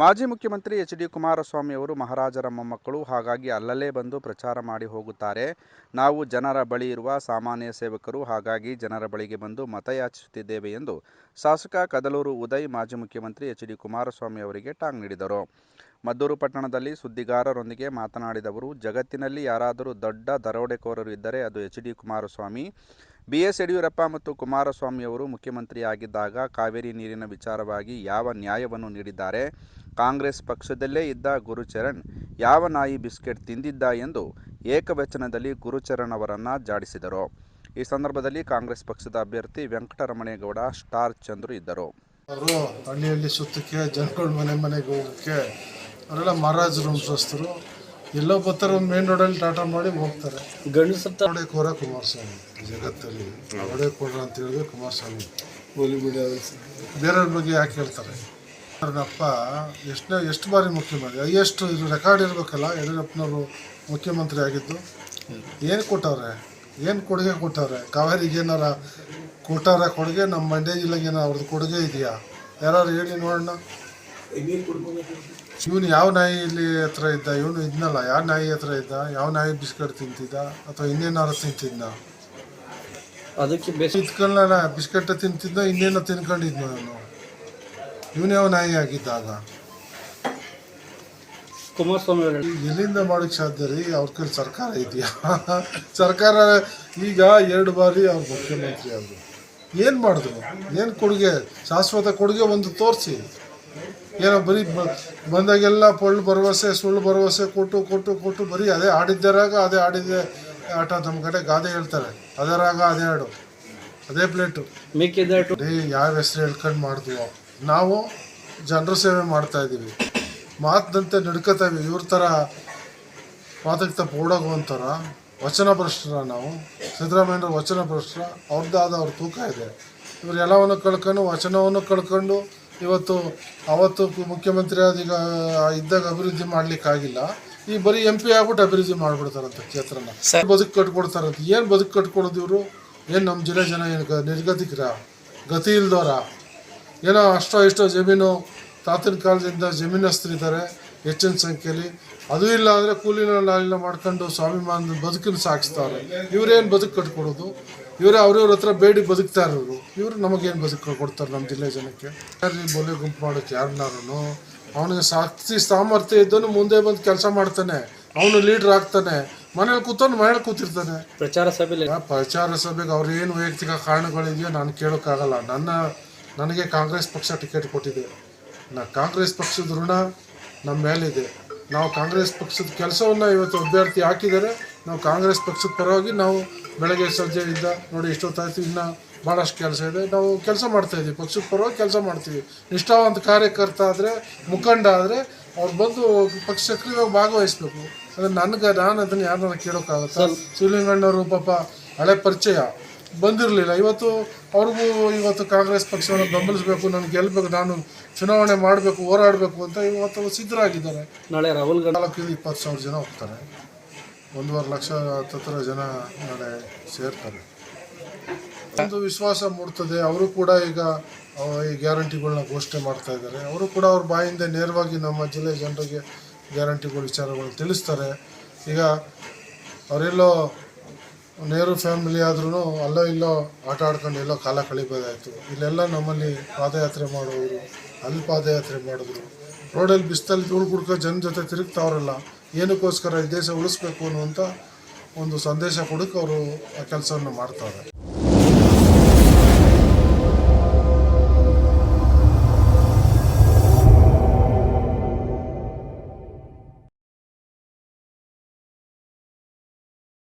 ಮಾಜಿ ಮುಖ್ಯಮಂತ್ರಿ H D Kumaraswamy ಅವರು ಮಹಾರಾಜರ ಮೊಮ್ಮಕ್ಕಳು, ಹಾಗಾಗಿ ಅಲ್ಲಲ್ಲೇ ಬಂದು ಪ್ರಚಾರ ಮಾಡಿ ಹೋಗುತ್ತಾರೆ. ನಾವು ಜನರ ಬಳಿ ಇರುವ ಸಾಮಾನ್ಯ ಸೇವಕರು, ಹಾಗಾಗಿ ಜನರ ಬಳಿಗೆ ಬಂದು ಮತಯಾಚಿಸುತ್ತಿದ್ದೇವೆ ಎಂದು ಶಾಸಕ ಕದಲೂರು ಉದಯ್ ಮಾಜಿ ಮುಖ್ಯಮಂತ್ರಿ ಎಚ್ ಡಿ ಕುಮಾರಸ್ವಾಮಿ ಅವರಿಗೆ ಟಾಂಗ್ ನೀಡಿದರು. ಮದ್ದೂರು ಪಟ್ಟಣದಲ್ಲಿ ಸುದ್ದಿಗಾರರೊಂದಿಗೆ ಮಾತನಾಡಿದ ಅವರು, ಜಗತ್ತಿನಲ್ಲಿ ಯಾರಾದರೂ ದೊಡ್ಡ ದರೋಡೆಕೋರರು ಇದ್ದರೆ ಅದು H D Kumaraswamy. B S. Yediyurappa ಮತ್ತು ಕುಮಾರಸ್ವಾಮಿ ಅವರು ಮುಖ್ಯಮಂತ್ರಿಯಾಗಿದ್ದಾಗ ಕಾವೇರಿ ನೀರಿನ ವಿಚಾರವಾಗಿ ಯಾವ ನ್ಯಾಯವನ್ನು ನೀಡಿದ್ದಾರೆ? ಕಾಂಗ್ರೆಸ್ ಪಕ್ಷದಲ್ಲೇ ಇದ್ದ ಗುರುಚರಣ್ ಯಾವ ನಾಯಿ ಬಿಸ್ಕೆಟ್ ತಿಂದಿದ್ದ ಎಂದು ಏಕವಚನದಲ್ಲಿ ಗುರುಚರಣ್ ಅವರನ್ನು ಜಾಡಿಸಿದರು. ಈ ಸಂದರ್ಭದಲ್ಲಿ ಕಾಂಗ್ರೆಸ್ ಪಕ್ಷದ ಅಭ್ಯರ್ಥಿ ವೆಂಕಟರಮಣೇಗೌಡ, ಸ್ಟಾರ್ ಚಂದ್ರು ಇದ್ದರು. ಅವರು ಹಳ್ಳಿಯಲ್ಲಿ ಸುತ್ತಕ್ಕೆ ಜನಗಳ ಮನೆಗೆ ಹೋಗೋಕ್ಕೆ ಅವರೆಲ್ಲ ಮಹಾರಾಜರು ವಂಶಸ್ಥರು. ಎಲ್ಲೋ ಬರ್ತಾರೆ, ಒಂದು ಮೇನ್ ರೋಡಲ್ಲಿ ಟಾಟಾ ಮಾಡಿ ಹೋಗ್ತಾರೆ. ಕೋರ ಕುಮಾರಸ್ವಾಮಿ ಜಗತ್ತಲ್ಲಿ ಕೋರ ಅಂತ ಹೇಳಿದ್ರೆ ಕುಮಾರಸ್ವಾಮಿ. ಬೇರೆಯವ್ರ ಬಗ್ಗೆ ಯಾಕೆ ಹೇಳ್ತಾರೆ? ಯಡಿಯೂರಪ್ಪ ಎಷ್ಟು ಬಾರಿ ಮುಖ್ಯಮಂತ್ರಿ, ಎಷ್ಟು ಇದು ರೆಕಾರ್ಡ್ ಇರಬೇಕಲ್ಲ. ಯಡಿಯೂರಪ್ಪನವರು ಮುಖ್ಯಮಂತ್ರಿ ಆಗಿದ್ದು ಏನು ಕೊಟ್ಟವ್ರೆ, ಏನು ಕೊಡುಗೆ ಕೊಟ್ಟವ್ರೆ? ಕಾವೇರಿಗೆ ಏನಾರ ಕೊಟ್ಟಾರ ಕೊಡುಗೆ? ನಮ್ಮ ಮಂಡ್ಯ ಜಿಲ್ಲೆಗೆ ಏನೋ ಅವ್ರದ್ದು ಕೊಡುಗೆ ಇದೆಯಾ? ಯಾರು ಹೇಳಿ ನೋಡೋಣ. ಇವನು ಯಾವ ನಾಯಿ ಇಲ್ಲಿ ಹತ್ರ ಇದ್ದ? ಇವನು ಇದ್ನಲ್ಲ, ಯಾವ ನಾಯಿ ಹತ್ರ ಇದ್ದ? ಯಾವ ನಾಯಿ ಬಿಸ್ಕೆಟ್ ತಿಂತಿದ್ದ ಅಥವಾ ಇನ್ನೇನಾರು ತಿಂತಿದ್ನ? ಅದಕ್ಕೆ ಇದ್ಕೊಳ್ಳ ಬಿಸ್ಕೆಟ್ ತಿಂತಿದ್ದ, ಇನ್ನೇನೋ ತಿನ್ಕೊಂಡಿದ್ನ ಇವನು. ಇವನು ಯಾವ ನಾಯಿ ಆಗಿದ್ದಾಗ? ಕುಮಾರಸ್ವಾಮಿ ಎಲ್ಲಿಂದ ಮಾಡೋಕ್ಕೆ ಸಾಧ್ಯ ರೀ? ಅವ್ರ ಕೈಲಿ ಸರ್ಕಾರ ಇದೆಯಾ? ಸರ್ಕಾರ ಈಗ 2 ಬಾರಿ ಅವ್ರು ಮುಖ್ಯಮಂತ್ರಿ ಆದರು. ಏನು ಮಾಡಿದ್ರು? ಏನು ಕೊಡುಗೆ, ಶಾಶ್ವತ ಕೊಡುಗೆ ಒಂದು ತೋರಿಸಿ. ಏನೋ ಬರೀ ಬಂದಾಗೆಲ್ಲ ಭರವಸೆ, ಸುಳ್ಳು ಭರವಸೆ ಕೊಟ್ಟು ಬರೀ ಅದೇ ಆಡಿದ್ದರಾಗ ಅದೇ ಆಡಿದ್ದೆ ಆಟ. ನಮ್ಮ ಕಡೆ ಗಾದೆ ಹೇಳ್ತಾರೆ, ಅದೇ ರಾಗ ಅದೇ ಹಾಡು ಅದೇ ಪ್ಲೇಟು. ಯಾವ ಹೆಸರು ಹೇಳ್ಕೊಂಡು ಮಾಡಿದ್ವು? ನಾವು ಜನರ ಸೇವೆ ಮಾಡ್ತಾಯಿದ್ದೀವಿ, ಮಾತಿನಂತೆ ನಡ್ಕೋತಾಯಿವಿ. ಇವ್ರ ಥರ ಮಾತಕ್ಕೆ ತಪ್ಪು ಓಡೋಗುವಂಥರ ವಚನ ಭ್ರಷ್ಟರ ನಾವು. ಸಿದ್ದರಾಮಯ್ಯವ್ರ ವಚನ ಭ್ರಷ್ಟರ. ಅವ್ರದ್ದಾದ ಅವ್ರ ತೂಕ ಇದೆ. ಇವರು ಎಲ್ಲವನ್ನು ಕಳ್ಕೊಂಡು ವಚನವನ್ನು ಕಳ್ಕೊಂಡು ಅವತ್ತು ಮುಖ್ಯಮಂತ್ರಿ ಆದೀಗ ಇದ್ದಾಗ ಅಭಿವೃದ್ಧಿ ಮಾಡಲಿಕ್ಕಾಗಿಲ್ಲ. ಈ ಬರೀ MP ಆಗ್ಬಿಟ್ಟು ಅಭಿವೃದ್ಧಿ ಮಾಡಿಬಿಡ್ತಾರಂತ ಕ್ಷೇತ್ರನ. ಬದುಕು ಕಟ್ಕೊಡ್ತಾರಂತ. ಏನು ಬದುಕು ಕಟ್ಕೊಡೋದು ಇವರು? ಏನು ನಮ್ಮ ಜಿಲ್ಲೆ ಜನ ಏನು ನಿರ್ಗತಿಕರ, ಗತಿ ಇಲ್ದವರ? ಏನೋ ಅಷ್ಟೋ ಜಮೀನು ತಾತನ ಕಾಲದಿಂದ ಜಮೀನಸ್ಥರಿದ್ದಾರೆ ಹೆಚ್ಚಿನ ಸಂಖ್ಯೆಯಲ್ಲಿ. ಅದು ಇಲ್ಲ ಅಂದರೆ ಕೂಲಿನ ಮಾಡ್ಕೊಂಡು ಸ್ವಾಭಿಮಾನ ಬದುಕನ್ನು ಸಾಗಿಸ್ತಾರೆ. ಇವರೇನು ಬದುಕು ಕಟ್ಕೊಡೋದು? ಇವರೇ ಅವ್ರವ್ರ ಹತ್ರ ಬೇಡಿ ಬದುಕ್ತಾ ಇರೋರು. ಇವರು ನಮಗೇನು ಬದುಕು ಕೊಡ್ತಾರೆ ನಮ್ಮ ಜಿಲ್ಲೆ ಜನಕ್ಕೆ? ಬೋಲೆ ಗುಂಪು ಮಾಡೋಕ್ಕೆ ಯಾರನ್ನಾರು ಅವನಿಗೆ ಶಕ್ತಿ ಸಾಮರ್ಥ್ಯ ಇದ್ದನು ಮುಂದೆ ಬಂದು ಕೆಲಸ ಮಾಡ್ತಾನೆ. ಅವನು ಲೀಡ್ರ್ ಆಗ್ತಾನೆ. ಮನೇಲಿ ಕೂತಿರ್ತಾನೆ. ಪ್ರಚಾರ ಸಭೆಗೆ ಅವ್ರೇನು ವೈಯಕ್ತಿಕ ಕಾರಣಗಳಿದೆಯೋ ನಾನು ಕೇಳೋಕ್ಕಾಗಲ್ಲ. ನನಗೆ ಕಾಂಗ್ರೆಸ್ ಪಕ್ಷ ಟಿಕೆಟ್ ಕೊಟ್ಟಿದೆ. ಕಾಂಗ್ರೆಸ್ ಪಕ್ಷದ ಋಣ ನಮ್ಮ ಮೇಲಿದೆ. ನಾವು ಕಾಂಗ್ರೆಸ್ ಪಕ್ಷದ ಕೆಲಸವನ್ನು ಇವತ್ತು ಅಭ್ಯರ್ಥಿ ಹಾಕಿದರೆ ನಾವು ಕಾಂಗ್ರೆಸ್ ಪಕ್ಷದ ಪರವಾಗಿ ನಾವು ಬೆಳಗ್ಗೆ ಸಂಜೆಯಿಂದ ನೋಡಿ ಇಷ್ಟೊತ್ತಾಯ್ತು, ಇನ್ನೂ ಭಾಳಷ್ಟು ಕೆಲಸ ಇದೆ. ನಾವು ಕೆಲಸ ಮಾಡ್ತಾಯಿದ್ದೀವಿ, ಪಕ್ಷದ ಪರವಾಗಿ ಕೆಲಸ ಮಾಡ್ತೀವಿ. ನಿಷ್ಠಾವಂತ ಕಾರ್ಯಕರ್ತ ಆದರೆ, ಮುಖಂಡ ಆದರೆ ಅವ್ರು ಬಂದು ಪಕ್ಷ ಸಕ್ರಿಯವಾಗಿ ಭಾಗವಹಿಸ್ಬೇಕು. ಅಂದರೆ ನಾನು ಅದನ್ನು ಯಾರನ್ನ ಕೇಳೋಕ್ಕಾಗುತ್ತೆ? ಶಿವಲಿಂಗಣ್ಣವರು ಪಾಪ ಹಳೆ ಪರಿಚಯ, ಬಂದಿರಲಿಲ್ಲ. ಅವ್ರಿಗೂ ಕಾಂಗ್ರೆಸ್ ಪಕ್ಷವನ್ನು ಬೆಂಬಲಿಸಬೇಕು, ನಾನು ಗೆಲ್ಲಬೇಕು, ನಾನು ಚುನಾವಣೆ ಮಾಡಬೇಕು, ಹೋರಾಡಬೇಕು ಅಂತ ಇವತ್ತು ಸಿದ್ಧರಾಗಿದ್ದಾರೆ. ನಾಳೆ 20,000 ಜನ ಹೋಗ್ತಾರೆ. 1.5 ಲಕ್ಷ ಹತ್ತಿರ ಜನ ನಾಳೆ ಸೇರ್ತಾರೆ. ಒಂದು ವಿಶ್ವಾಸ ಮೂಡ್ತದೆ. ಅವರು ಕೂಡ ಈಗ ಈ ಗ್ಯಾರಂಟಿಗಳನ್ನ ಘೋಷಣೆ ಮಾಡ್ತಾ ಇದ್ದಾರೆ. ಅವರು ಕೂಡ ಅವ್ರ ಬಾಯಿಂದ ನೇರವಾಗಿ ನಮ್ಮ ಜಿಲ್ಲೆ ಜನರಿಗೆ ಗ್ಯಾರಂಟಿಗಳ ವಿಚಾರಗಳನ್ನ ತಿಳಿಸ್ತಾರೆ. ಈಗ ಅವರೆಲ್ಲೋ ನೆಹರು ಫ್ಯಾಮಿಲಿ ಆದ್ರೂ ಅಲ್ಲೋ ಇಲ್ಲೋ ಆಟ ಆಡ್ಕೊಂಡು ಎಲ್ಲೋ ಕಾಲ ಕಳಿಬೋದಾಯಿತು. ಇಲ್ಲೆಲ್ಲ ನಮ್ಮಲ್ಲಿ ಪಾದಯಾತ್ರೆ ಮಾಡೋರು, ಅಲ್ಲಿ ಪಾದಯಾತ್ರೆ ಮಾಡಿದ್ರು. ರೋಡಲ್ಲಿ ಬಿಸ್ತಲ್ಲಿ ಧೂಳು ಕುಡ್ಕೋ ಜನ ಜೊತೆ ತಿರುಗ್ತಾವ್ರಲ್ಲ. ಏನಕ್ಕೋಸ್ಕರ ಈ ದೇಶ ಉಳಿಸ್ಬೇಕು ಅನ್ನುವಂಥ ಒಂದು ಸಂದೇಶ ಕೊಡೋಕ್ಕೆ ಅವರು ಆ ಕೆಲಸವನ್ನು ಮಾಡ್ತಾರೆ.